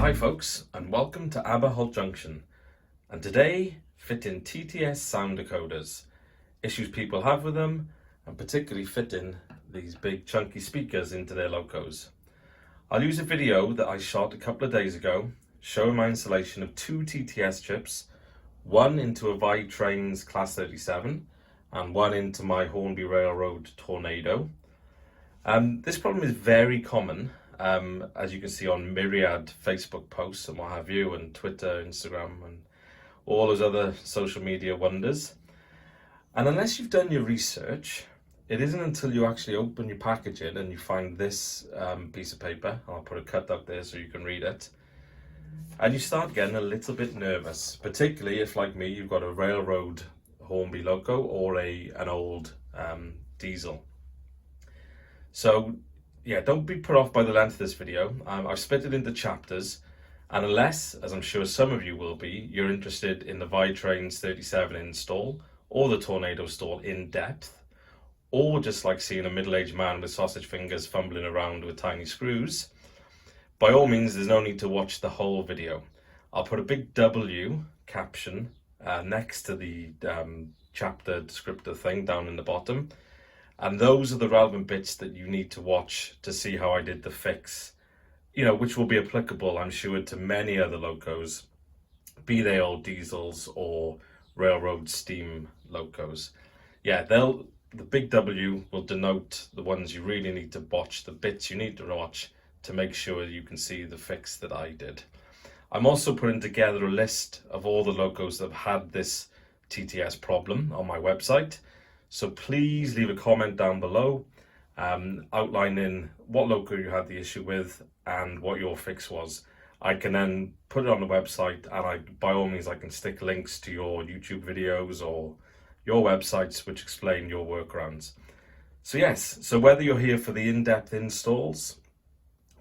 Hi folks, and welcome to Aberholt Junction, and today fit in TTS sound decoders, issues people have with them, and particularly fit in these big chunky speakers into their locos. I'll use a video that I shot a couple of days ago showing my installation of two TTS chips, one into a ViTrains Class 37 and one into my Hornby Railroad Tornado. This problem is very common, as you can see on myriad Facebook posts and what have you, and Twitter, Instagram, and all those other social media wonders. And unless you've done your research, it isn't until you actually open your packaging and you find this piece of paper, I'll put a cut up there so you can read it, and you start getting a little bit nervous, particularly if, like me, you've got a railroad Hornby loco or an old diesel. So yeah, don't be put off by the length of this video. I've split it into chapters, and unless, as I'm sure some of you will be, you're interested in the ViTrains 37 install or the Tornado install in depth, or just like seeing a middle-aged man with sausage fingers fumbling around with tiny screws, by all means there's no need to watch the whole video. I'll put a big W caption next to the chapter descriptor thing down in the bottom. And those are the relevant bits that you need to watch to see how I did the fix, which will be applicable, I'm sure, to many other locos, be they old diesels or railroad steam locos. Yeah, the big W will denote the ones you really need to watch, the bits you need to watch to make sure you can see the fix that I did. I'm also putting together a list of all the locos that have had this TTS problem on my website. So please leave a comment down below outlining what loco you had the issue with and what your fix was. I can then put it on the website, and by all means I can stick links to your YouTube videos or your websites which explain your workarounds. So yes, so whether you're here for the in-depth installs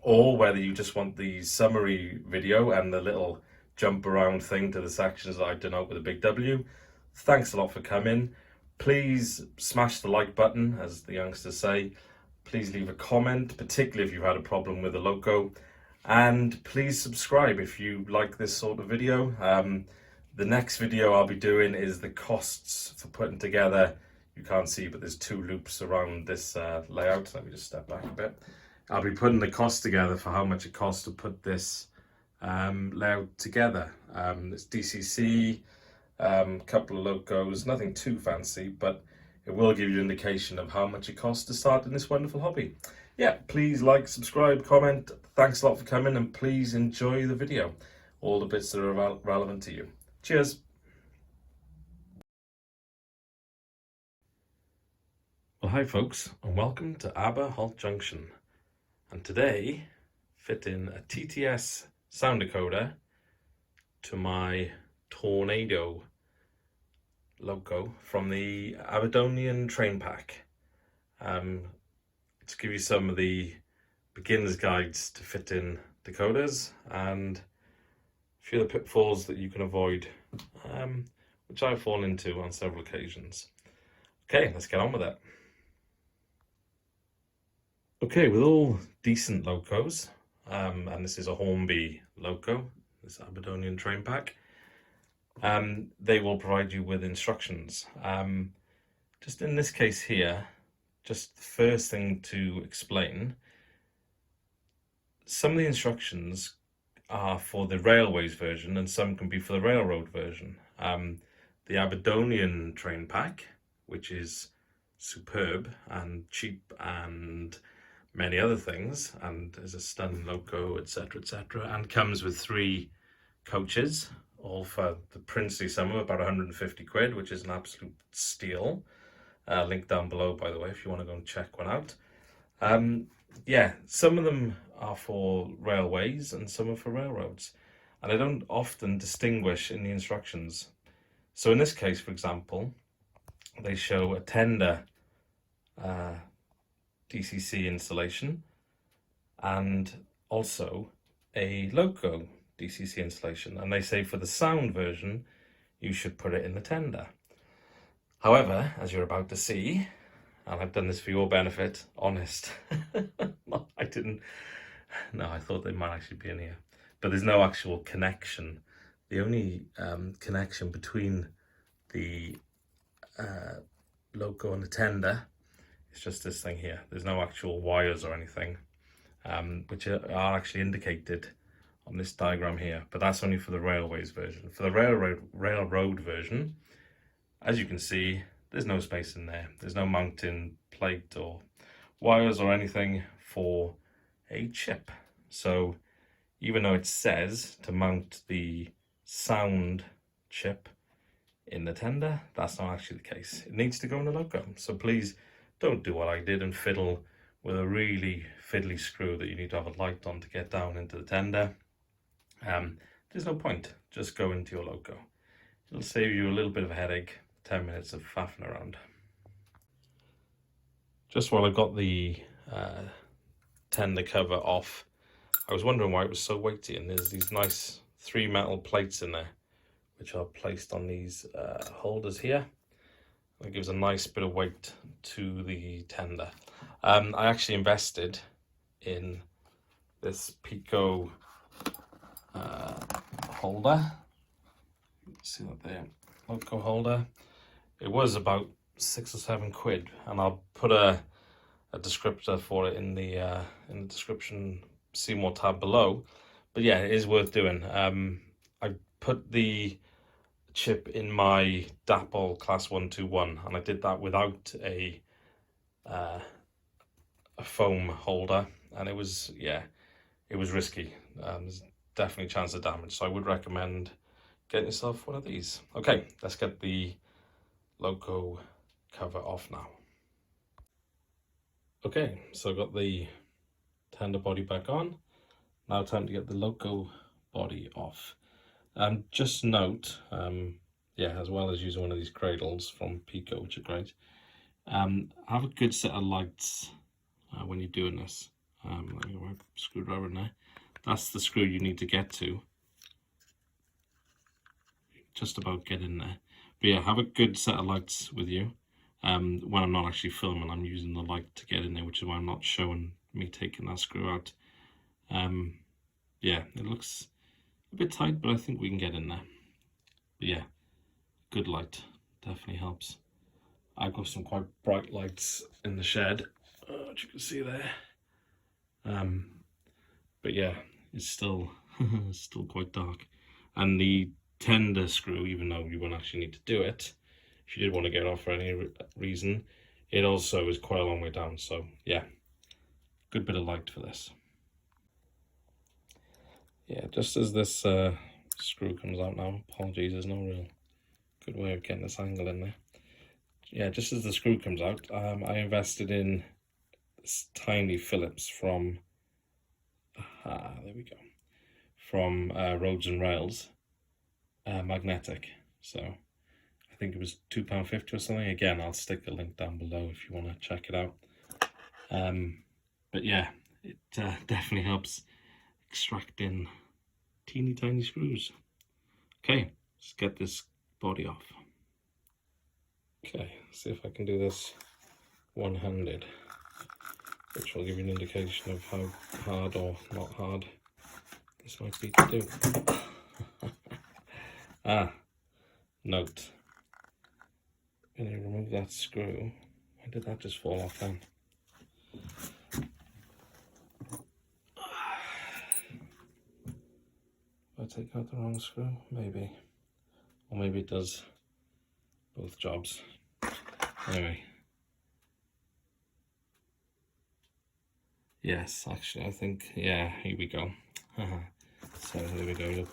or whether you just want the summary video and the little jump around thing to the sections that I denote with a big W, thanks a lot for coming. Please smash the like button, as the youngsters say. Please leave a comment, particularly if you've had a problem with a loco. And please subscribe if you like this sort of video. The next video I'll be doing is the costs for putting together, you can't see, but there's two loops around this layout. Let me just step back a bit. I'll be putting the cost together for how much it costs to put this layout together. It's DCC. Couple of locos, nothing too fancy, but it will give you an indication of how much it costs to start in this wonderful hobby. Yeah, please like, subscribe, comment. Thanks a lot for coming, and please enjoy the video, all the bits that are relevant to you. Cheers. Well, hi folks, and welcome to Aberholt Junction. And today, fit in a TTS sound decoder to my Tornado loco from the Aberdonian train pack, to give you some of the beginner's guides to fit in decoders and a few of the pitfalls that you can avoid, which I've fallen into on several occasions. Okay, let's get on with it. Okay, with all decent locos, and this is a Hornby loco, this Aberdonian train pack, they will provide you with instructions. Just in this case here, just the first thing to explain, some of the instructions are for the railways version and some can be for the railroad version. The Aberdonian train pack, which is superb and cheap and many other things, and is a stunning loco, etc., and comes with 3 coaches, all for the princely sum of about 150 quid, which is an absolute steal. Link down below, by the way, if you want to go and check one out. Yeah, some of them are for railways and some are for railroads, and I don't often distinguish in the instructions. So in this case, for example, they show a tender DCC installation and also a loco DCC installation, and they say for the sound version you should put it in the tender. However, as you're about to see, and I've done this for your benefit, honest, I thought they might actually be in here. but there's no actual connection. The only connection between the loco and the tender is just this thing here. There's no actual wires or anything, which are actually indicated on this diagram here, but that's only for the railways version. For the railroad version, as you can see, there's no space in there. There's no mounting plate or wires or anything for a chip. So even though it says to mount the sound chip in the tender, that's not actually the case. It needs to go in the loco. So please don't do what I did and fiddle with a really fiddly screw that you need to have a light on to get down into the tender. There's no point. Just go into your loco. It'll save you a little bit of a headache, 10 minutes of faffing around. Just while I got the tender cover off, I was wondering why it was so weighty, and there's these nice 3 metal plates in there which are placed on these holders here. It gives a nice bit of weight to the tender. I actually invested in this Pico holder. See that there, loco holder. It was about 6 or 7 quid, and I'll put a descriptor for it in the description, see more tab below. But yeah, it is worth doing. I put the chip in my Dapple Class 121, and I did that without a foam holder, and it was risky. There's definitely a chance of damage, so I would recommend getting yourself one of these. Okay, let's get the loco cover off now. Okay, so I've got the tender body back on. Now time to get the loco body off. Just note, as well as using one of these cradles from Pico, which are great, have a good set of lights when you're doing this. Let me work screwdriver in there. That's the screw you need to get to. Just about get in there. But yeah, have a good set of lights with you. When I'm not actually filming, I'm using the light to get in there, which is why I'm not showing me taking that screw out. Yeah, it looks a bit tight, but I think we can get in there. But yeah, good light definitely helps. I've got some quite bright lights in the shed, which you can see there. But yeah, it's still still quite dark. And the tender screw, even though you won't actually need to do it, if you did want to get it off for any reason, it also is quite a long way down. So yeah, good bit of light for this. Yeah, just as this screw comes out now, apologies, there's no real good way of getting this angle in there. Yeah, just as the screw comes out, I invested in this tiny Phillips from, there we go, from Roads and Rails, magnetic. So I think it was £2.50 or something. Again, I'll stick a link down below if you want to check it out. But yeah, it definitely helps extracting teeny tiny screws. Okay, let's get this body off. Okay, see if I can do this one-handed, which will give you an indication of how hard or not hard this might be to do. Note, when you remove that screw, why did that just fall off then? Did I take out the wrong screw? Maybe. Or maybe it does both jobs. Anyway. Yes, actually, I think, yeah, here we go. So here we go, look.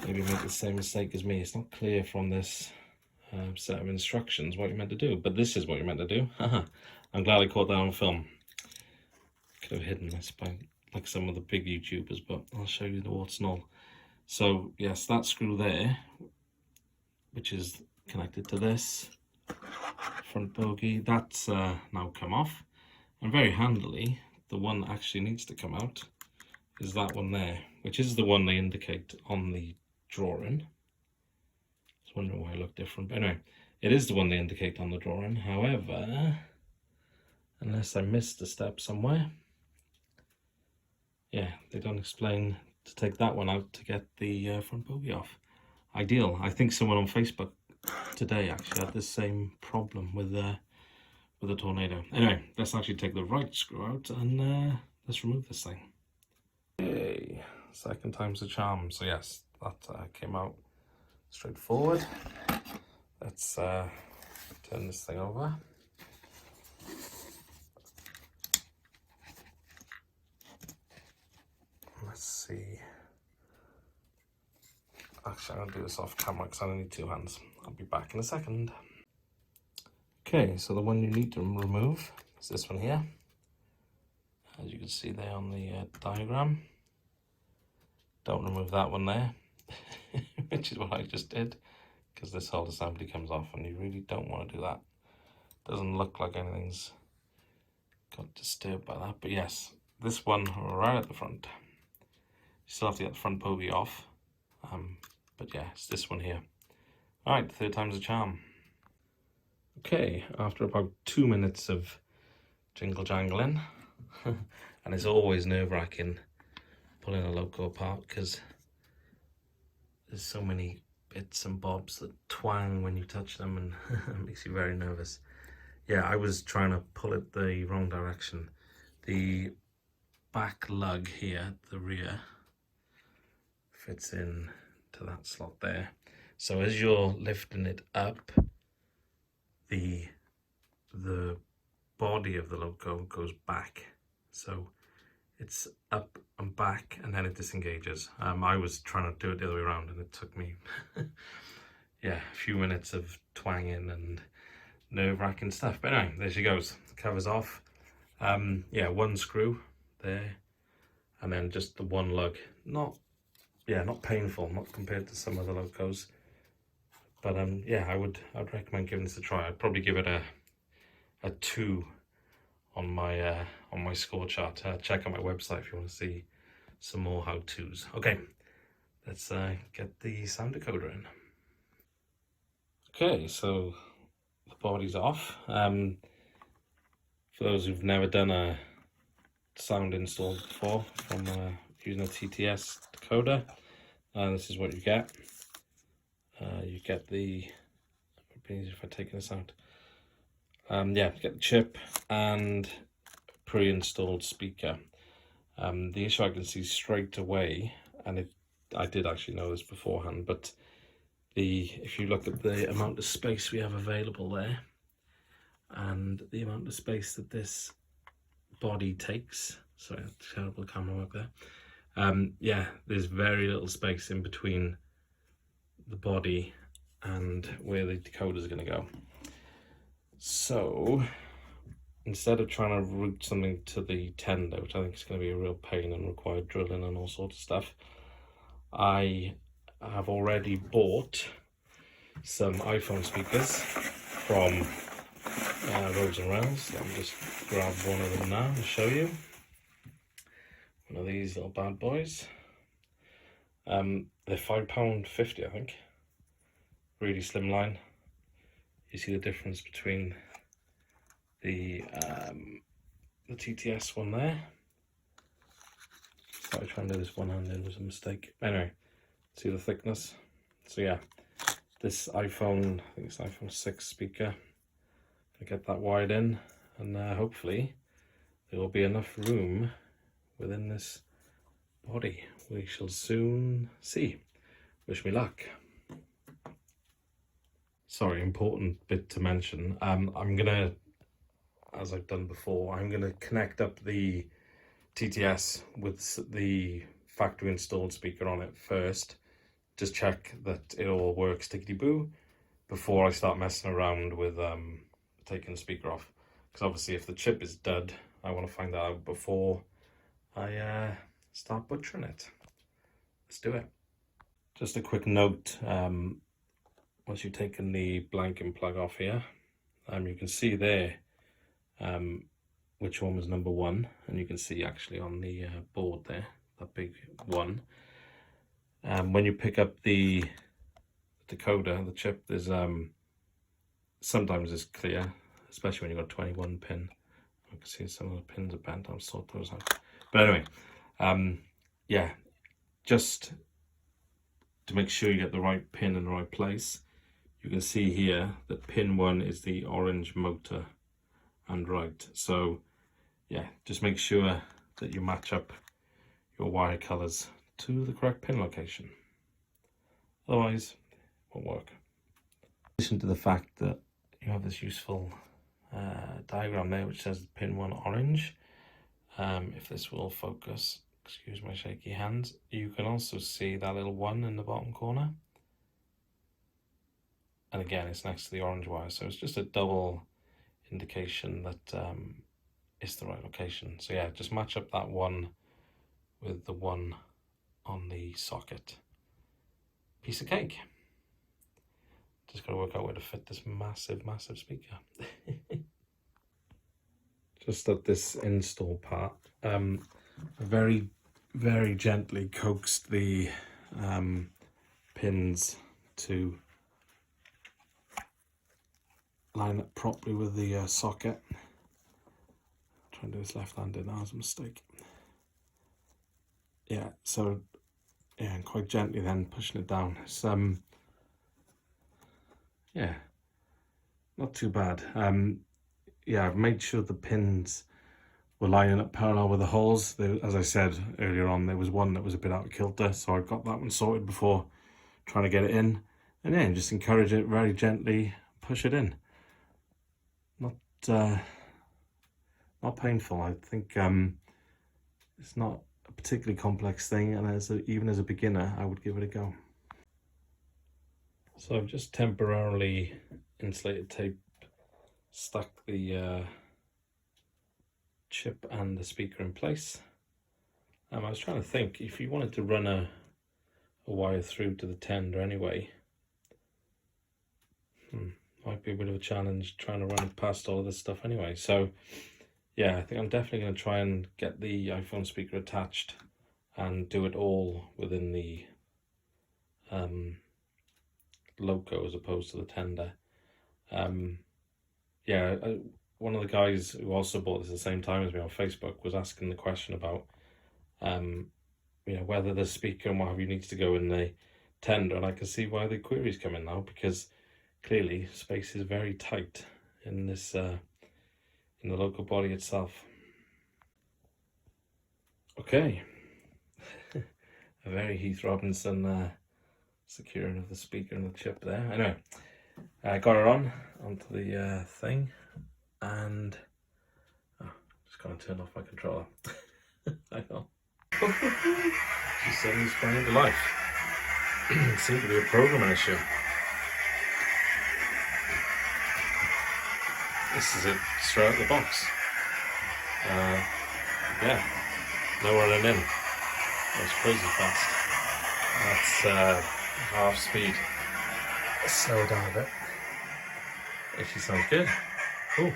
Maybe make the same mistake as me. It's not clear from this set of instructions what you're meant to do, but this is what you're meant to do. I'm glad I caught that on film. Could have hidden this by like some of the big YouTubers, but I'll show you the warts and all. So yes, that screw there, which is connected to this front bogie, that's now come off. And very handily, the one that actually needs to come out is that one there, which is the one they indicate on the drawing. I was wondering why it looked different, but anyway, it is the one they indicate on the drawing. However, unless I missed a step somewhere, yeah, they don't explain to take that one out to get the front bogey off. Ideal. I think someone on Facebook today actually had the same problem with the tornado. Anyway, let's actually take the right screw out and let's remove this thing. Okay, second time's the charm. So yes, that came out straightforward. Let's turn this thing over. Let's see. Actually, I'm going to do this off camera because I only need 2 hands. I'll be back in a second. Okay, so the one you need to remove is this one here. As you can see there on the diagram. Don't remove that one there, which is what I just did, because this whole assembly comes off and you really don't want to do that. Doesn't look like anything's got disturbed by that, but yes, this one right at the front. You still have to get the front bogey off, but yeah, it's this one here. Alright, third time's a charm. Okay, after about 2 minutes of jingle jangling, and it's always nerve-wracking pulling a loco apart because there's so many bits and bobs that twang when you touch them, and it makes you very nervous. Yeah, I was trying to pull it the wrong direction. The back lug here, the rear, fits in to that slot there. So as you're lifting it up, the body of the loco goes back. So it's up and back and then it disengages. I was trying to do it the other way around and it took me yeah, a few minutes of twanging and nerve-wracking stuff. But anyway, there she goes. The cover's off. Yeah, 1 screw there and then just the 1 lug. Not painful, not compared to some other locos. But yeah, I'd recommend giving this a try. I'd probably give it a 2 on my score chart. Check out my website if you want to see some more how-tos. Okay, let's get the sound decoder in. Okay, so the body's off. For those who've never done a sound install before from using a TTS decoder, this is what you get. You get the, it'd be easier if I take this out. Yeah, get the chip and pre-installed speaker. The issue I can see straight away, and I did actually know this beforehand, but if you look at the amount of space we have available there, and the amount of space that this body takes, sorry, terrible camera work there. Yeah, there's very little space in between the body and where the decoder is going to go. So instead of trying to route something to the tender, which I think is going to be a real pain and require drilling and all sorts of stuff, I have already bought some iPhone speakers from Roads and Rails. Let me just grab one of them now and show you. One of these little bad boys. They're £5.50, I think. Really slim line. You see the difference between the TTS one there. Sorry, trying to do this one-handed was a mistake. Anyway, see the thickness. So yeah, this iPhone, I think it's iPhone 6 speaker. Gonna get that wide in, and hopefully there will be enough room within this body. We shall soon see. Wish me luck. Sorry, important bit to mention. I'm gonna, as I've done before, I'm gonna connect up the TTS with the factory installed speaker on it first. Just check that it all works tickety-boo before I start messing around with taking the speaker off. Because obviously if the chip is dud, I want to find that out before I start butchering it. Let's do it. Just a quick note, once you've taken the blanking plug off here, you can see there which one was number 1, and you can see actually on the board there, that big one. When you pick up the decoder, the chip, there's sometimes it's clear, especially when you've got 21 pin. I can see some of the pins are bent. I'll sort those out. But anyway, yeah, just to make sure you get the right pin in the right place, you can see here that pin 1 is the orange motor and right. So yeah, just make sure that you match up your wire colours to the correct pin location. Otherwise, it won't work. In addition to the fact that you have this useful diagram there which says pin 1 orange, if this will focus, excuse my shaky hands, you can also see that little 1 in the bottom corner. And again, it's next to the orange wire, so it's just a double indication that it's the right location. So yeah, just match up that 1 with the 1 on the socket. Piece of cake. Just got to work out where to fit this massive speaker. Just at this install part, very gently coaxed the pins to line up properly with the socket. Try and do this left-handed, that was a mistake. Yeah, so yeah, and quite gently then pushing it down. It's yeah, not too bad. Yeah, I've made sure the pins were lining up parallel with the holes. As I said earlier on, there was one that was a bit out of kilter, so I got that one sorted before trying to get it in. And then just encourage it very gently, push it in. Not painful. I think it's not a particularly complex thing, and even as a beginner, I would give it a go. So I've just temporarily insulated tape stuck the chip and the speaker in place. I was trying to think, if you wanted to run a wire through to the tender anyway, might be a bit of a challenge trying to run it past all of this stuff anyway. So yeah, I think I'm definitely going to try and get the iPhone speaker attached and do it all within the loco as opposed to the tender. Yeah, one of the guys who also bought this at the same time as me on Facebook was asking the question about you know, whether the speaker and what have you needs to go in the tender, and I can see why the query's coming now, because clearly space is very tight in this in the local body itself. Okay, a very Heath Robinson securing of the speaker and the chip there. Anyway, I got her onto the thing, and just gonna turn off my controller. Hang on. She suddenly sprang into life. Seems to be a programming issue. This is it straight out of the box. Yeah, no running in. That's crazy fast. That's half speed. Let's slow down a bit. Actually sounds good. Ooh.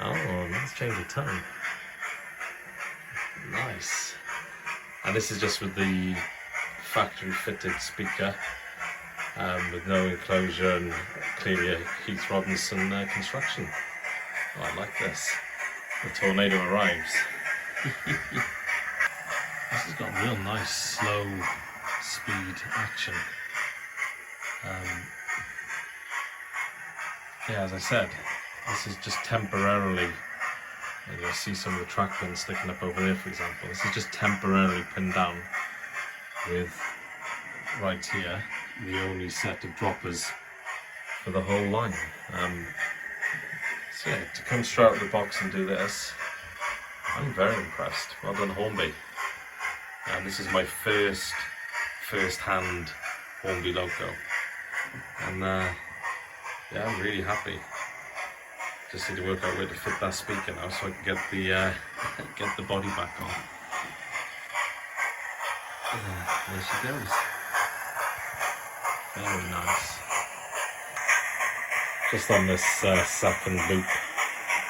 Oh, let's change the tone. Nice. And this is just with the factory fitted speaker, with no enclosure and clearly a Heath Robinson construction. Oh, I like this. The tornado arrives. This has got real nice slow speed action. Yeah, as I said, this is just temporarily, and you'll see some of the track pins sticking up over there, for example. This is just temporarily pinned down with, right here, the only set of droppers for the whole line. So yeah, to come straight out of the box and do this, I'm very impressed. Well done, Hornby. And this is my first-hand Hornby loco. And yeah, I'm really happy. Just need to work out where to fit that speaker now so I can get the body back on. There she goes. Very nice. Just on this second loop,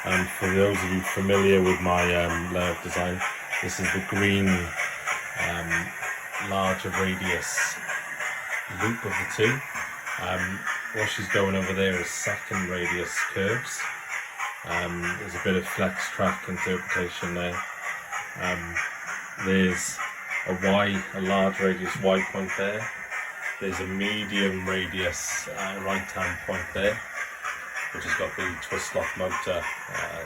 and for those of you familiar with my layout design, this is the green larger radius loop of the two. What she's going over there is second radius curves. There's a bit of flex track interpretation there. There's a large radius Y point there. There's a medium radius right-hand point there, which has got the twist lock motor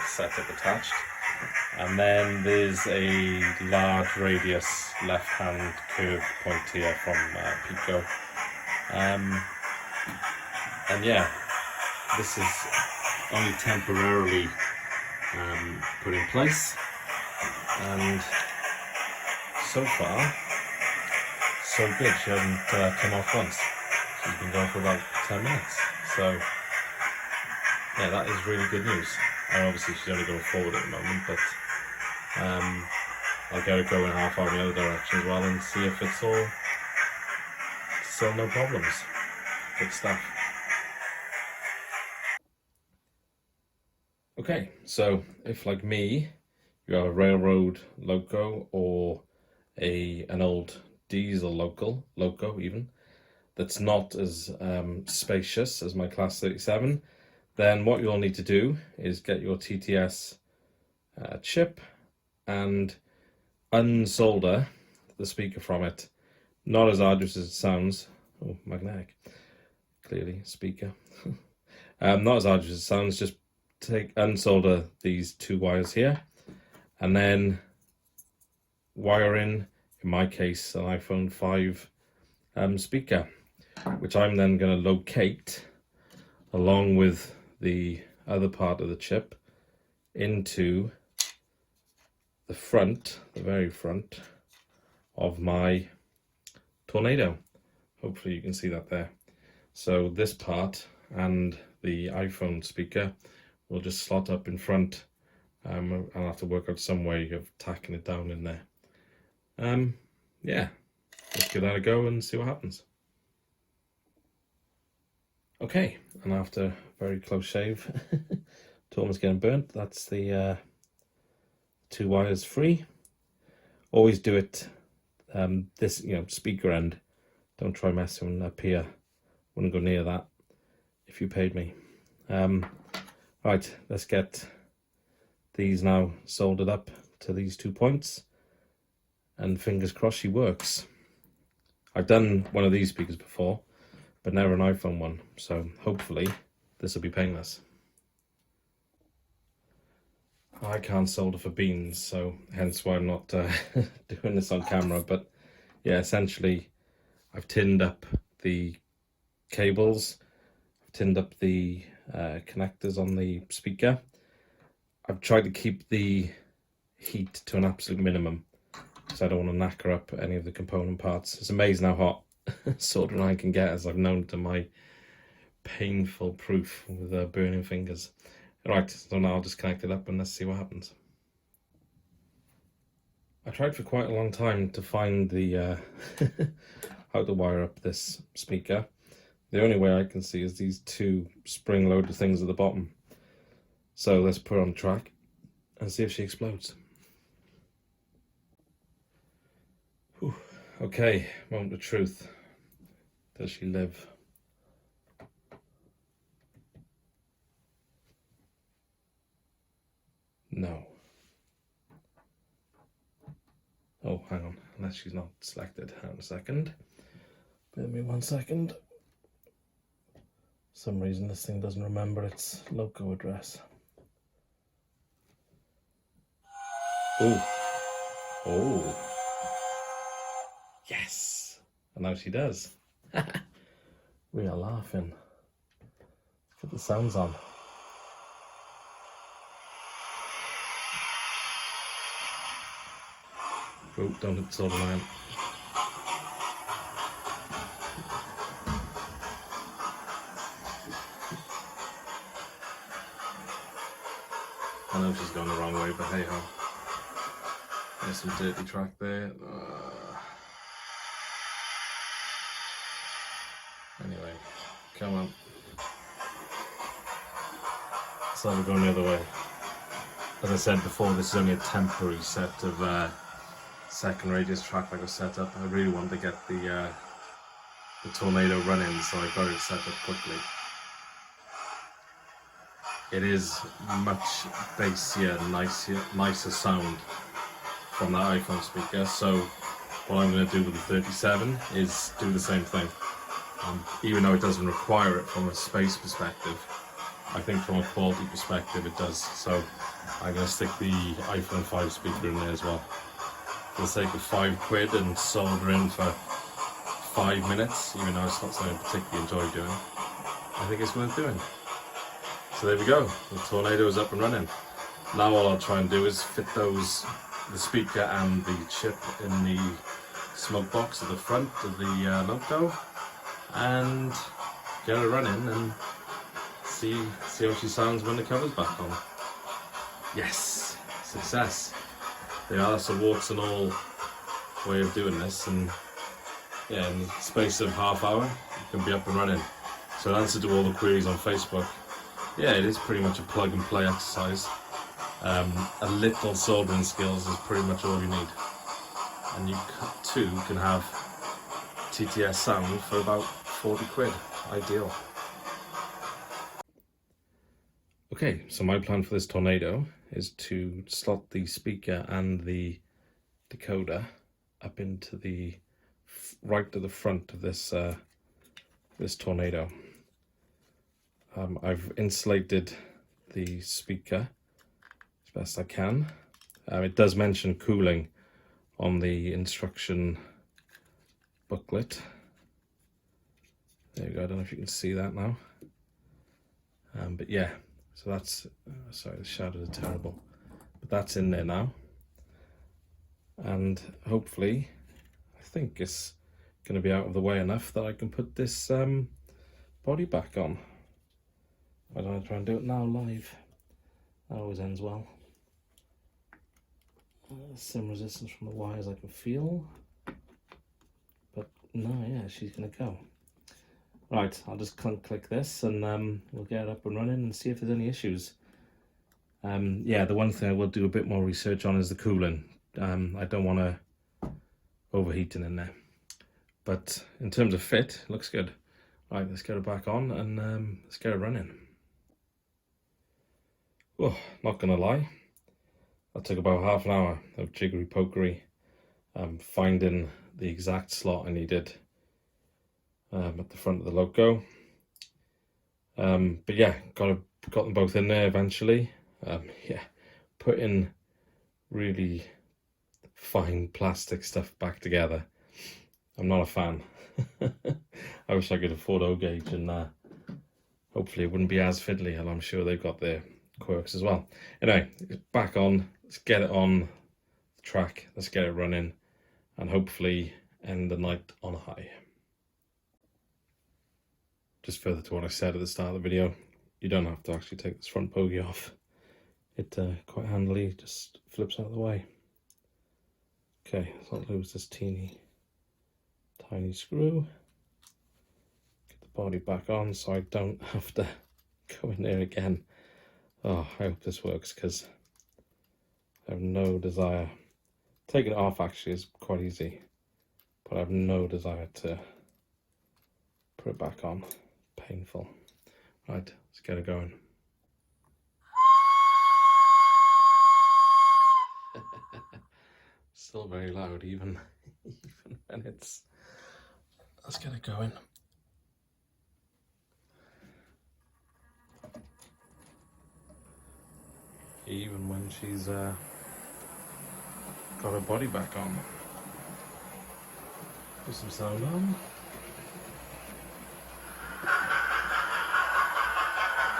setup attached. And then there's a large radius left-hand curved point here from Pico. And yeah, this is only temporarily put in place, and so far so good. She hasn't come off once. She's been going for about 10 minutes, so yeah, that is really good news. And obviously she's only going forward at the moment, but I'll get her going half hour in the other direction as well and see if it's all still no problems. Good stuff. Okay, so if like me, you have a railroad loco or an old diesel loco even, that's not as spacious as my Class 37, then what you'll need to do is get your TTS chip and unsolder the speaker from it. Not as arduous as it sounds. Oh, magnetic. Clearly, speaker. Not as arduous as it sounds, just unsolder these two wires here, and then wire in my case, an iPhone 5 speaker, which I'm then going to locate along with the other part of the chip into the front, the very front of my Tornado. Hopefully you can see that there. So this part and the iPhone speaker will just slot up in front. I'll have to work out some way of tacking it down in there. Yeah, let's give that a go and see what happens. Okay, and after a very close shave, Torma's getting burnt. That's the two wires free. Always do it this, speaker end. Don't try messing up here. Wouldn't go near that if you paid me. Right, let's get these now soldered up to these 2 points, and fingers crossed she works. I've done one of these speakers before, but never an iPhone one, so hopefully this will be painless. I can't solder for beans, so hence why I'm not doing this on camera, but yeah, essentially I've tinned up the cables, I've tinned up the connectors on the speaker. I've tried to keep the heat to an absolute minimum because I don't want to knacker up any of the component parts. It's amazing how hot soldering iron can get, as I've known to my painful proof with burning fingers. Right, so now I'll just connect it up and let's see what happens. I tried for quite a long time to find the how to wire up this speaker. The only way I can see is these two spring-loaded things at the bottom. So let's put her on track and see if she explodes. Whew. Okay, moment of truth. Does she live? No. Oh, hang on, unless she's not selected. Hang on a second. Bear me 1 second. For some reason this thing doesn't remember its loco address. Oh. Oh. Yes. And now she does. We are laughing. Put the sounds on. Oh, don't hit the solder line. I know she's going the wrong way, but hey ho. There's some dirty track there. Anyway, come on. So we're going the other way. As I said before, this is only a temporary set of second radius track that was set up. I really wanted to get the Tornado running, so I got it set up quickly. It is much bassier, nicer sound from that iPhone speaker, so what I'm going to do with the 37 is do the same thing. Even though it doesn't require it from a space perspective, I think from a quality perspective it does. So I'm going to stick the iPhone 5 speaker in there as well. For the sake of £5 and solder in for 5 minutes, even though it's not something I particularly enjoy doing, I think it's worth doing. So there we go, the Tornado is up and running. Now all I'll try and do is fit the speaker and the chip in the smoke box at the front of the loco and get her running and see how she sounds when the cover's back on. Yes, success. That's a warts and all way of doing this, and yeah, in the space of half hour it can be up and running. So in answer to all the queries on Facebook, yeah, it is pretty much a plug and play exercise. A little soldering skills is pretty much all you need, and you too can have TTS sound for about £40. Ideal. Okay, so my plan for this Tornado is to slot the speaker and the decoder up into the right to the front of this this Tornado. I've insulated the speaker as best I can. It does mention cooling on the instruction booklet. There you go, I don't know if you can see that now. But yeah, so that's, sorry, the shadows are terrible. But that's in there now. And hopefully, I think it's going to be out of the way enough that I can put this body back on. I don't want to try and do it now live. That always ends well. Some resistance from the wires I can feel. But no, yeah, she's going to go. Right, I'll just click this and we'll get it up and running and see if there's any issues. Yeah, the one thing I will do a bit more research on is the cooling. I don't want to overheating in there. But in terms of fit, it looks good. Right, let's get it back on and let's get it running. Oh, not gonna lie, that took about half an hour of jiggery pokery, finding the exact slot I needed at the front of the loco. But yeah, got them both in there eventually. Yeah, putting really fine plastic stuff back together, I'm not a fan. I wish I could afford O-gauge and hopefully it wouldn't be as fiddly, and I'm sure they've got their quirks as well. Anyway, it's back on, let's get it on the track, let's get it running and hopefully end the night on a high. Just further to what I said at the start of the video, you don't have to actually take this front bogey off. It quite handily just flips out of the way. Okay, so I'll lose this tiny screw. Get the body back on so I don't have to go in there again. Oh, I hope this works because I have no desire. Taking it off actually is quite easy, but I have no desire to put it back on. Painful. Right, let's get it going. Still very loud, even when it's. Let's get it going. Even when she's got her body back on. Put some sound on.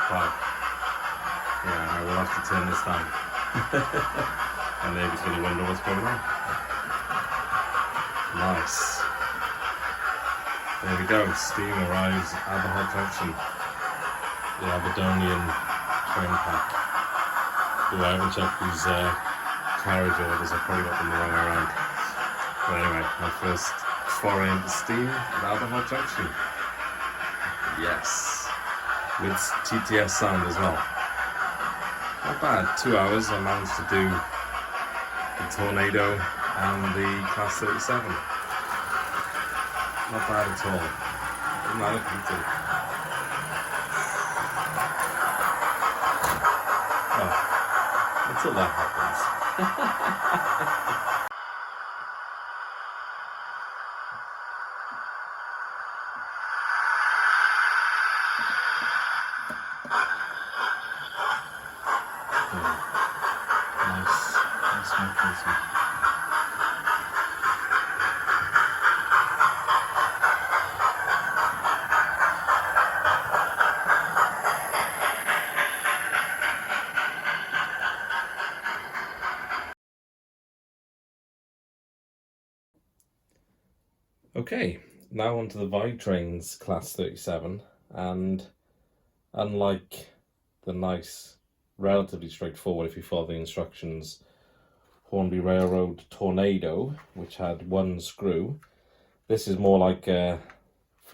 Wow. Yeah, I will have to turn this down. My neighbour's going to wonder what's going on. Nice. There we go. Steam arrives at Aberdonian Junction. The Aberdonian train pack. Ooh, I haven't checked these carriage orders. I probably got them the wrong way around. But anyway, my first foray into steam at Aberdonian Junction. Yes. With TTS sound as well. Not bad. 2 hours I managed to do the Tornado and the Class 37. Not bad at all. Doesn't matter if you do. Oh, until that happens. Nice mechanism. Okay, now onto the ViTrains Class 37, and unlike the nice, relatively straightforward, if you follow the instructions, Hornby Railroad Tornado, which had one screw, this is more like, for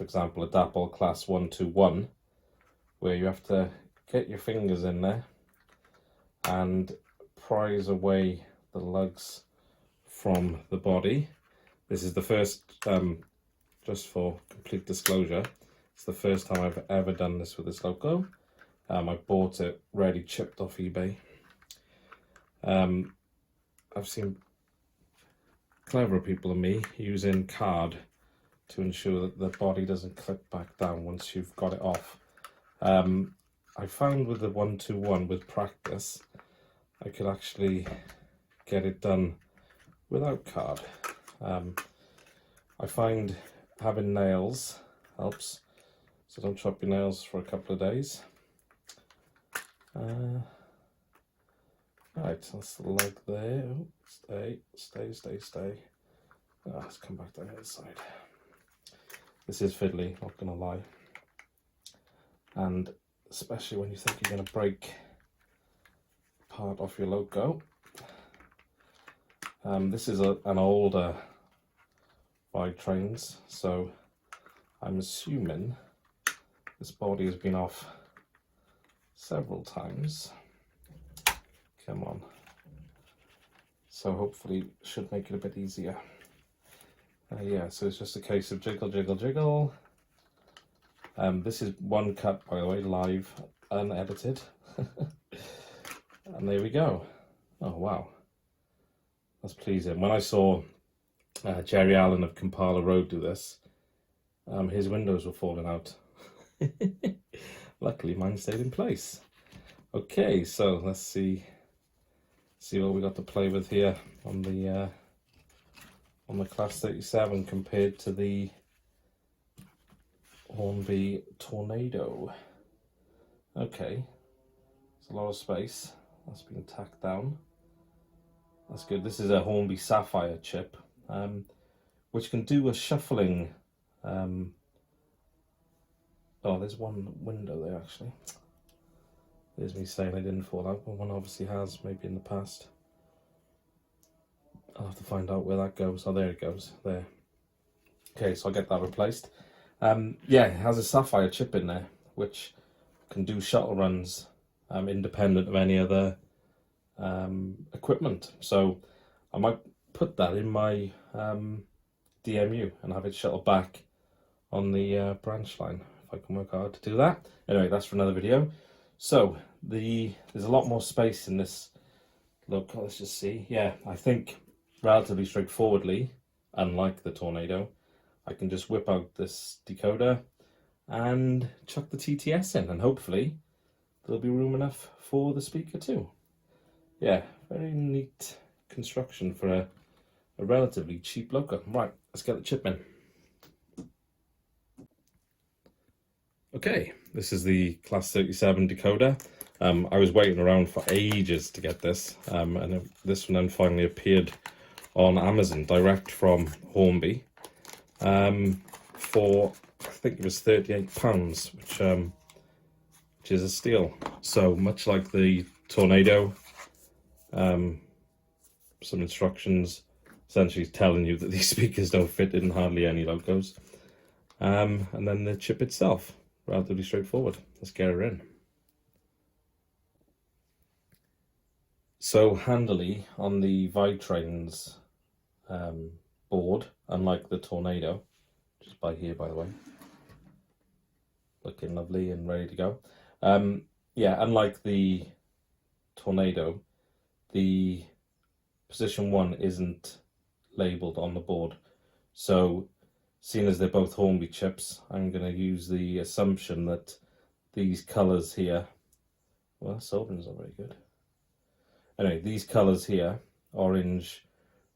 example, a DAPL Class 121, where you have to get your fingers in there and prise away the lugs from the body. This is the first, just for complete disclosure, it's the first time I've ever done this with this loco. I bought it ready chipped off eBay. I've seen cleverer people than me using card to ensure that the body doesn't clip back down once you've got it off. I found with the 121, with practice, I could actually get it done without card. I find having nails helps, so don't chop your nails for a couple of days. Right, that's the leg there. Oh, stay. Oh, let's come back down the other side. This is fiddly, not gonna lie. And especially when you think you're gonna break part off your loco. This is an older ViTrains, so I'm assuming this body has been off several times. Come on. So hopefully should make it a bit easier. Yeah, so it's just a case of jiggle. This is one cut, by the way, live, unedited. And there we go. Oh wow, that's pleasing. When I saw Jerry Allen of Caerphilly Road do this, his windows were falling out. Luckily mine stayed in place. Okay, so let's see what we got to play with here on the Class 37 compared to the Hornby Tornado. Okay, it's a lot of space that's been tacked down. That's good. This is a Hornby Sapphire chip, which can do a shuffling. Oh, there's one window there actually. There's me saying I didn't fall out, but one obviously has, maybe in the past. I'll have to find out where that goes. Oh, there it goes, there. Okay, so I'll get that replaced. Yeah, it has a sapphire chip in there, which can do shuttle runs independent of any other equipment. So I might put that in my DMU and have it shuttle back on the branch line, if I can work hard to do that. Anyway, that's for another video. So there's a lot more space in this. Look, let's just see. Yeah, I think relatively straightforwardly, unlike the Tornado, I can just whip out this decoder and chuck the TTS in, and hopefully there'll be room enough for the speaker too. Yeah, very neat construction for a relatively cheap loco. Right, let's get the chip in. Okay, this is the Class 37 decoder. I was waiting around for ages to get this, and this one then finally appeared on Amazon, direct from Hornby, for, I think it was £38, which is a steal. So much like the Tornado, some instructions essentially telling you that these speakers don't fit in hardly any locos, and then the chip itself, relatively straightforward. Let's get her in. So handily on the ViTrains board, unlike the Tornado, which is by here, by the way, looking lovely and ready to go. Yeah, unlike the Tornado, the position 1 isn't labelled on the board. So seeing as they're both Hornby chips, I'm going to use the assumption that these colours here, well, soldering's not very good. Anyway, these colours here, orange,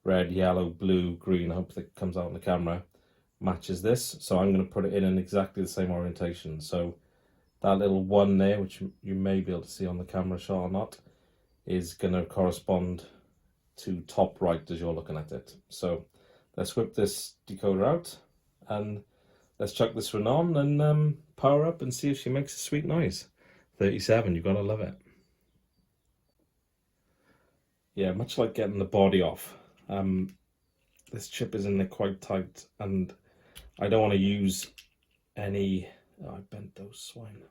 red, yellow, blue, green, I hope that comes out on the camera, matches this. So I'm going to put it in exactly the same orientation. So that little one there, which you may be able to see on the camera shot or not, is going to correspond to top right as you're looking at it. So let's whip this decoder out and let's chuck this one on and power up and see if she makes a sweet noise. 37, you've got to love it. Yeah, much like getting the body off, this chip is in there quite tight, and I don't want to use any... Oh, I bent those swine.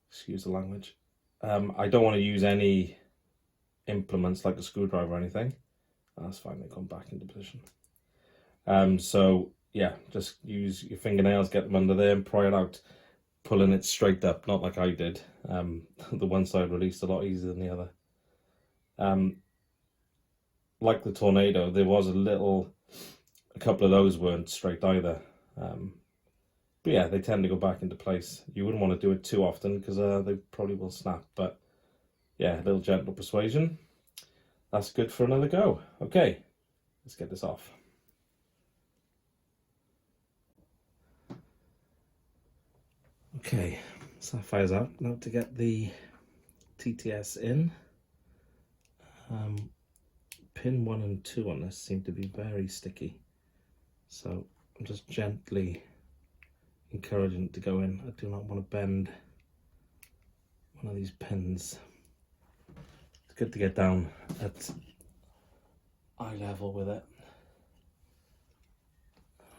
Excuse the language. I don't want to use any implements like a screwdriver or anything. That's fine, they've gone back into position. So yeah, just use your fingernails, get them under there and pry it out, pulling it straight up, not like I did. The one side released a lot easier than the other. Like the Tornado, there was a couple of those weren't straight either. But yeah, they tend to go back into place. You wouldn't want to do it too often because they probably will snap. But yeah, a little gentle persuasion. That's good for another go. Okay, let's get this off. Okay, so that fires out. Now to get the TTS in. Pin 1 and 2 on this seem to be very sticky. So I'm just gently encouraging it to go in. I do not want to bend one of these pins. It's good to get down at eye level with it.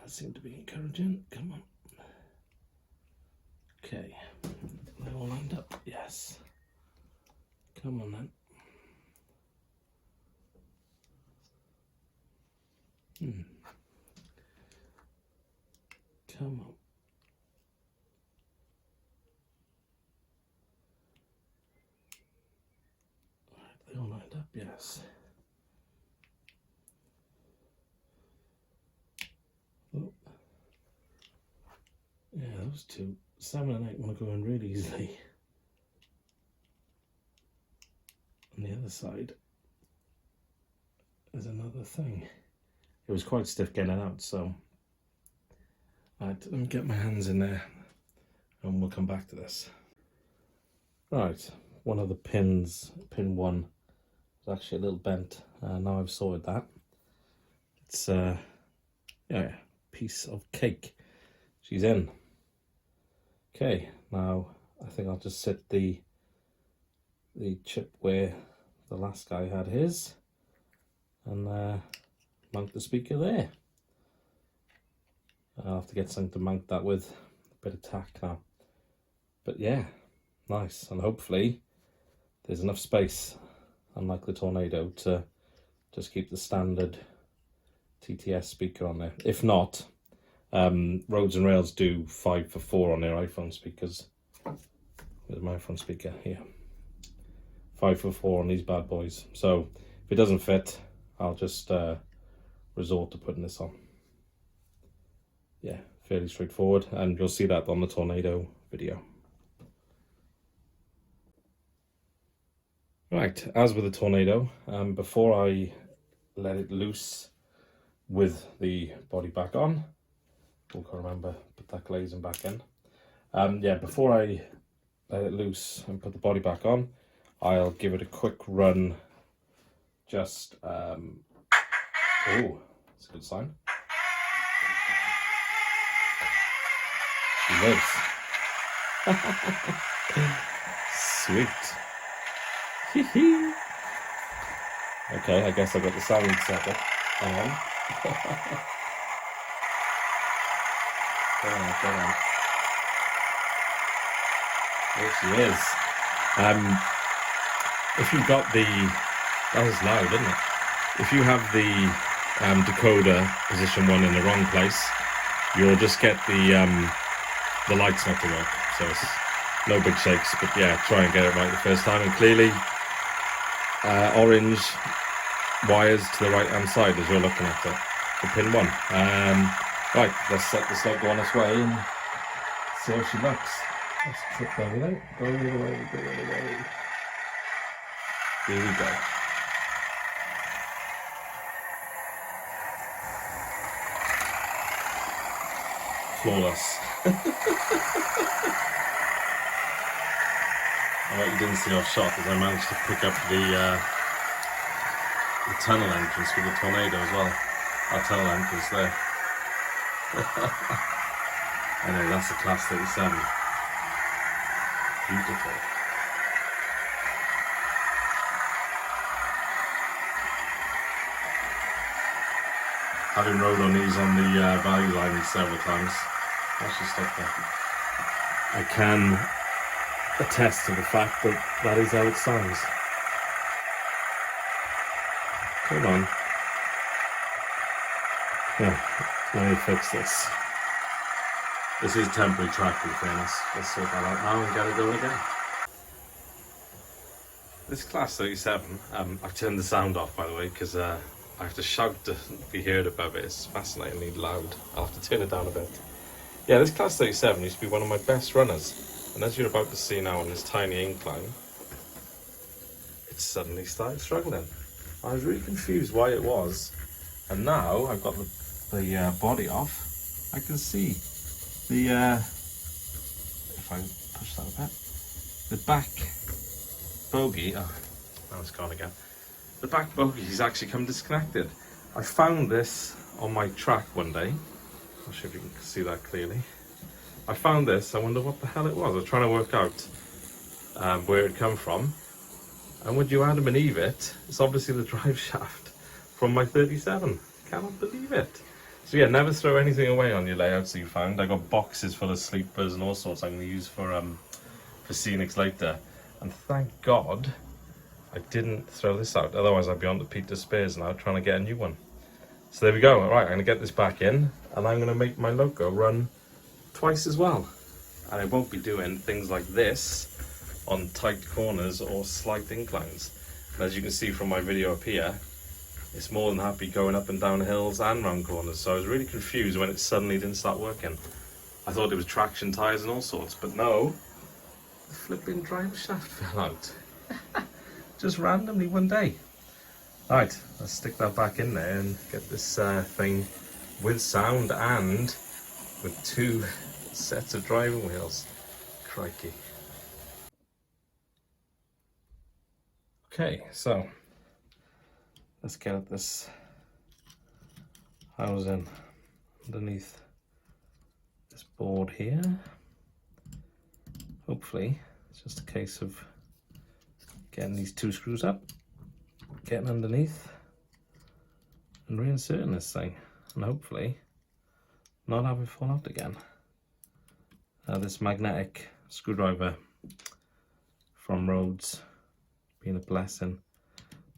That seemed to be encouraging. Come on. Okay, they all lined up. Yes. Come on then. Come on. Alright, they all lined up, yes. Oh. Yeah, those two, 7 and 8 want to go in really easily. On the other side, there's another thing. It was quite stiff getting it out, so let me get my hands in there and we'll come back to this. Right, one of the pins, pin 1, is actually a little bent. Now I've sorted that. It's yeah, piece of cake. She's in. Okay, now I think I'll just set the chip where the last guy had his and mount the speaker there. I'll have to get something to mount that with, a bit of tack now. But yeah, nice, and hopefully there's enough space, unlike the Tornado, to just keep the standard TTS speaker on there. If not, Roads and Rails do 5 for 4 on their iPhone speakers. There's my iPhone speaker here. 5 for 4 on these bad boys. So if it doesn't fit, I'll just resort to putting this on. Yeah, fairly straightforward, and you'll see that on the Tornado video. Right, as with the Tornado, before I let it loose with the body back on, we'll remember, put that glazing back in. Yeah, before I let it loose and put the body back on, I'll give it a quick run. Just, oh, that's a good sign. She lives. Sweet. Okay, I guess I got the sound set up. Hang on. Go on. There she is. If you've got the... That was loud, isn't it? If you have the decoder position 1 in the wrong place, you'll just get the lights not to work. So it's no big shakes, but yeah, try and get it right the first time. And clearly, orange wires to the right hand side as you're looking at it for pin 1. Right, let's set this logo on its way and see how she looks. Let's trip everything. Go the other way, go the other way. Here we go. Flawless. What you didn't see off shot is I managed to pick up the tunnel entrance with the tornado as well. Our tunnel entrance there. Anyway, that's the Class 37. Beautiful. Having rode on these on the value line several times, actually stuck there, I can attest to the fact that that is how it sounds. Come on. Yeah, let me fix this. This is temporary track in fairness. Let's sort that out now and get it going again. This Class 37, I've turned the sound off by the way because I have to shout to be heard above it. It's fascinatingly loud. I'll have to turn it down a bit. Yeah, this Class 37 used to be one of my best runners. And as you're about to see now on this tiny incline, it suddenly started struggling. I was really confused why it was. And now I've got the body off. I can see the, if I push that a bit, the back bogie, oh, now it's gone again. The back bogie has actually come disconnected. I found this on my track one day. I'll see if you can see that clearly. I found this, I wonder what the hell it was. I was trying to work out where it come from. And would you Adam and Eve it, it's obviously the drive shaft from my 37. Cannot believe it. So yeah, never throw anything away on your layouts that you found. I got boxes full of sleepers and all sorts I'm going to use for scenics later. And thank God I didn't throw this out, otherwise I'd be on to Peter's spares now trying to get a new one. So there we go. Alright, I'm going to get this back in and I'm going to make my loco run twice as well. And I won't be doing things like this on tight corners or slight inclines. And as you can see from my video up here, it's more than happy going up and down hills and round corners. So I was really confused when it suddenly didn't start working. I thought it was traction tyres and all sorts, but no, the flipping drive shaft fell out. Just randomly one day. Alright, let's stick that back in there and get this thing with sound and with 2 sets of driving wheels. Crikey. Okay, so let's get at this housing underneath this board here. Hopefully, it's just a case of getting these 2 screws up, getting underneath, and reinserting this thing, and hopefully not have it fall out again. This magnetic screwdriver from Rhodes being a blessing,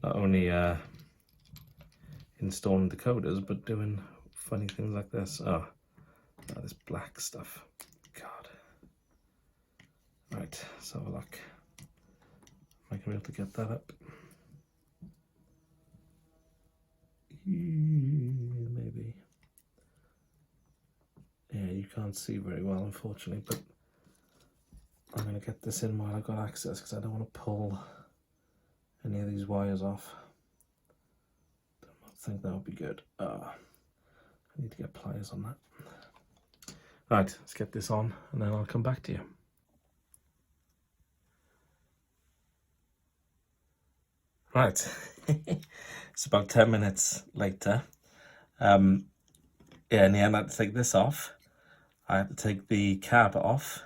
not only installing decoders but doing funny things like this. Oh, this black stuff, God. Right, let's have a look. Am I going to be able to get that up? Maybe. Yeah, you can't see very well unfortunately, but I'm going to get this in while I've got access because I don't want to pull any of these wires off. I don't think that would be good. I need to get pliers on that. Right, let's get this on and then I'll come back to you. Right, it's about 10 minutes later. Yeah, in the end I had to take this off. I had to take the cab off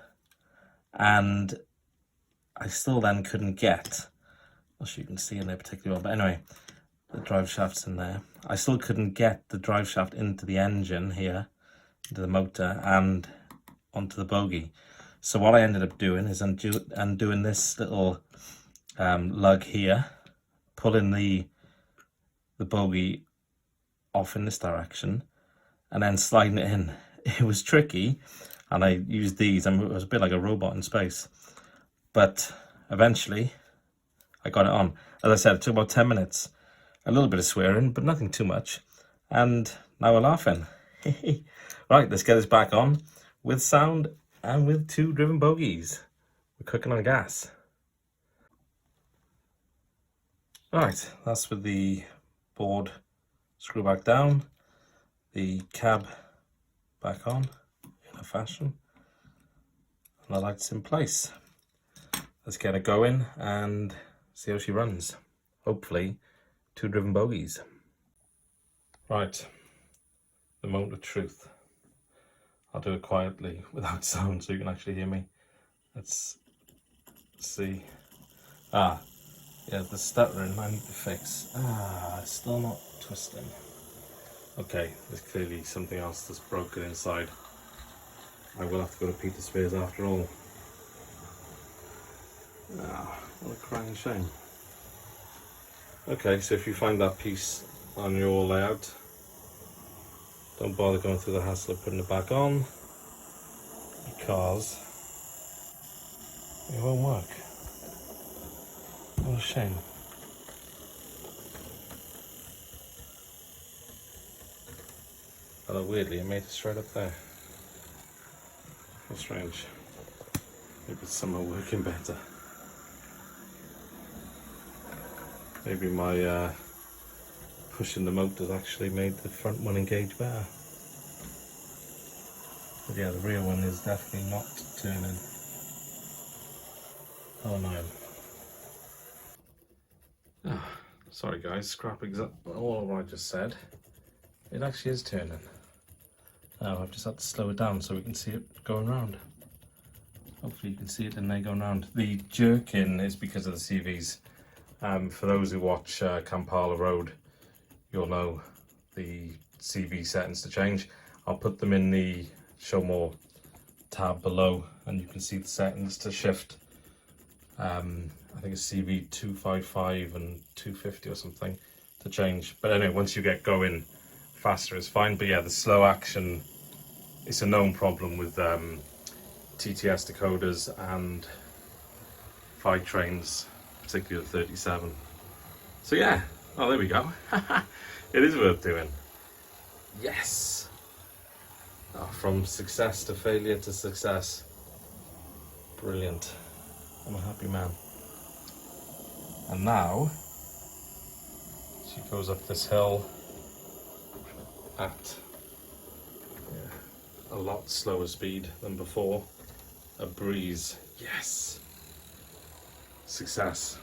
and I still then couldn't get, not sure you can see in there particularly well, but anyway, the drive shaft's in there. I still couldn't get the drive shaft into the engine here, into the motor and onto the bogie. So what I ended up doing is undoing this little lug here, pulling the bogie off in this direction and then sliding it in. It was tricky and I used these, and it was a bit like a robot in space, but eventually I got it on. As I said, it took about 10 minutes, a little bit of swearing but nothing too much, and now we're laughing. Right, let's get this back on with sound and with 2 driven bogies. We're cooking on gas. Right, that's with the board screw back down, the cab back on in a fashion, and the lights in place. Let's get her going and see how she runs. Hopefully 2 driven bogies. Right, the moment of truth. I'll do it quietly without sound so you can actually hear me. Let's see. Yeah, the stuttering I need to fix. It's still not twisting. Okay, there's clearly something else that's broken inside. I will have to go to Peter Spears after all. What a crying shame. Okay, so if you find that piece on your layout, don't bother going through the hassle of putting it back on, because it won't work. What a shame. Although weirdly it made it straight up there. How strange. Maybe it's somehow working better. Maybe my pushing the motors actually made the front one engage better. But yeah, the rear one is definitely not turning. Oh no. Sorry guys, scrap all what I just said. It actually is turning. Now I've just had to slow it down so we can see it going round. Hopefully you can see it in there going round. The jerking is because of the CVs. For those who watch Caerphilly Road, you'll know the CV settings to change. I'll put them in the show more tab below and you can see the settings to shift. I think it's CV 255 and 250 or something to change. But anyway, once you get going, faster is fine. But yeah, the slow action, it's a known problem with TTS decoders and ViTrains, particularly the 37. So yeah, oh there we go. It is worth doing. Yes! Oh, from success to failure to success. Brilliant. I'm a happy man. And now she goes up this hill at a lot slower speed than before. A breeze. Yes. Success.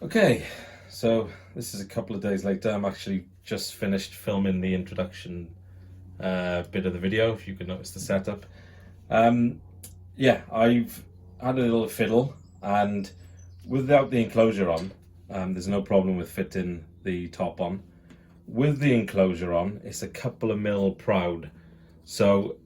Okay, so this is a couple of days later. I'm actually just finished filming the introduction bit of the video, if you can notice the setup. Yeah, I've had a little fiddle, and without the enclosure on, there's no problem with fitting the top on. With the enclosure on, it's a couple of mil proud. So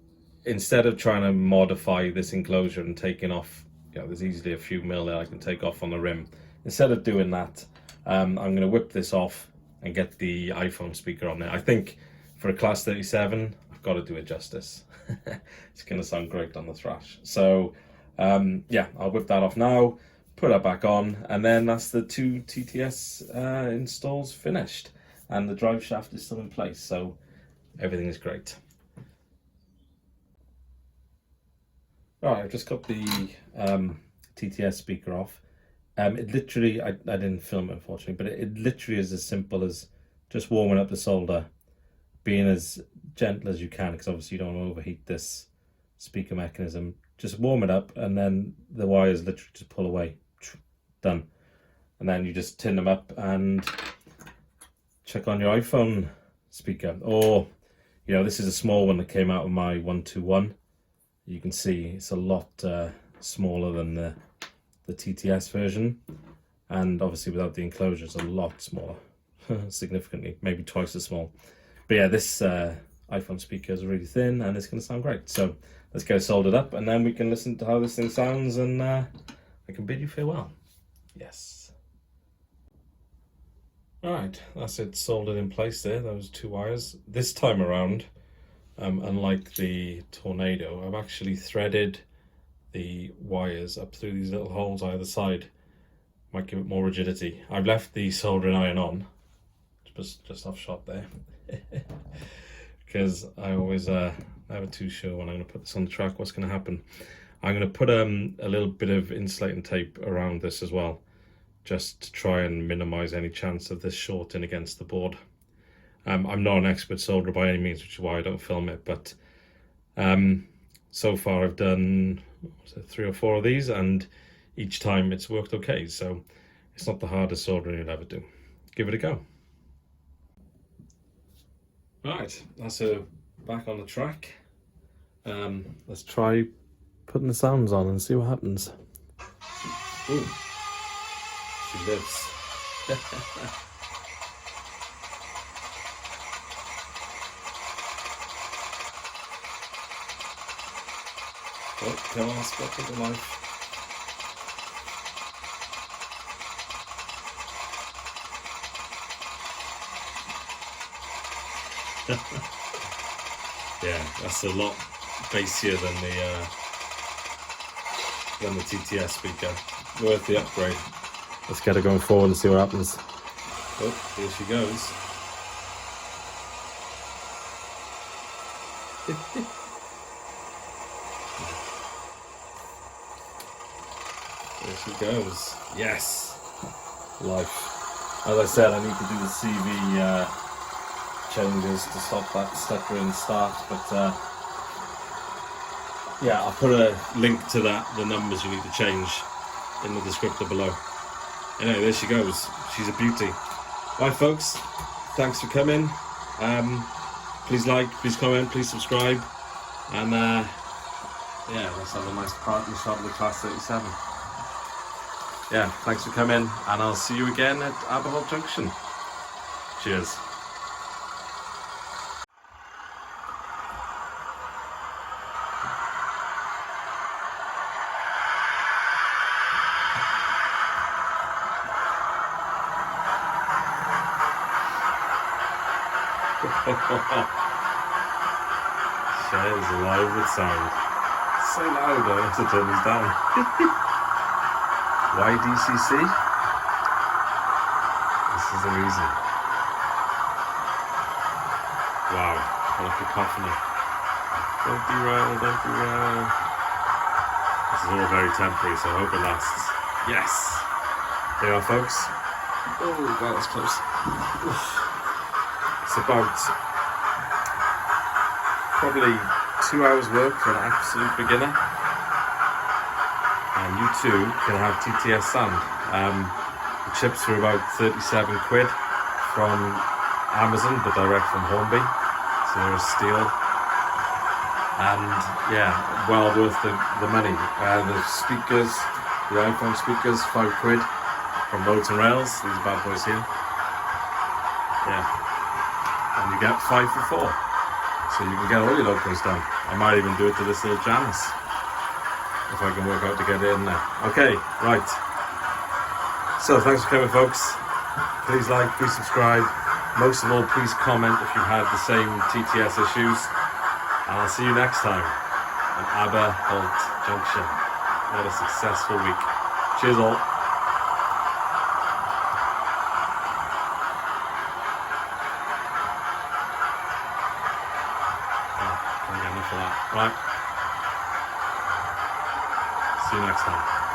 instead of trying to modify this enclosure and taking off, there's easily a few mil that I can take off on the rim. Instead of doing that, I'm going to whip this off and get the iPhone speaker on there. I think for a Class 37, I've got to do it justice. It's going to sound great on the thrash. So yeah, I'll whip that off now, put that back on, and then that's the 2 TTS installs finished. And the drive shaft is still in place, so everything is great. Right, I've just got the TTS speaker off. It literally, I didn't film it unfortunately, but it literally is as simple as just warming up the solder, being as gentle as you can, because obviously you don't want to overheat this speaker mechanism. Just warm it up, and then the wires literally just pull away. Done. And then you just tin them up and check on your iPhone speaker. Or, this is a small one that came out of my 121. You can see it's a lot smaller than the TTS version, and obviously without the enclosure it's a lot smaller, significantly, maybe twice as small. But yeah, this iPhone speaker is really thin and it's going to sound great. So let's get it soldered up and then we can listen to how this thing sounds, and I can bid you farewell. Yes. Alright, that's it soldered in place there, those 2 wires. This time around, unlike the Tornado, I've actually threaded the wires up through these little holes either side. Might give it more rigidity. I've left the soldering iron on, just off shot there, because I always never too sure when I'm going to put this on the track what's going to happen. I'm going to put a little bit of insulating tape around this as well, just to try and minimize any chance of this shorting against the board. I'm not an expert solderer by any means, which is why I don't film it, but so far I've done 3 or 4 of these, and each time it's worked okay, so it's not the hardest soldering you'll ever do. Give it a go. Right, that's back on the track. Let's try putting the sounds on and see what happens. Ooh, she lives. Oh, come on, spot of the life. Yeah, that's a lot bassier than the TTS speaker. Worth the upgrade. Let's get her going forward and see what happens. Oh, here she goes. There she goes. Yes! Life. As I said, I need to do the CV changes to stop that stuttering start, but yeah, I'll put a link to the numbers you need to change in the descriptor below. Anyway, there she goes. She's a beauty. Right, folks, thanks for coming. Please like, please comment, please subscribe, and yeah, let's have a nice partner shot of the Class 37. Yeah, thanks for coming, and I'll see you again at Aberholt Junction. Cheers. Shares alive with sound. So loud, I have to turn these down. Why DCC? This is the reason. Wow, what a cacophony. Don't derail, don't derail. This is all very temporary, so I hope it lasts. Yes! There you are, folks. Oh god, that's close. It's about probably 2 hours work for an absolute beginner, and you too can have TTS sand. The chips are about 37 quid from Amazon, but direct from Hornby, so they're steel, and yeah, well worth the money. The speakers, the iPhone speakers, 5 quid from Roads and Rails, these bad boys here. Yeah, and you get 5 for 4. So you can get all your locos done. I might even do it to this little Janus, if I can work out to get it in there. Okay, right. So thanks for coming, folks. Please like, please subscribe. Most of all, please comment if you've had the same TTS issues. And I'll see you next time on Aberholt Junction. What a successful week. Cheers all. Right. See you next time.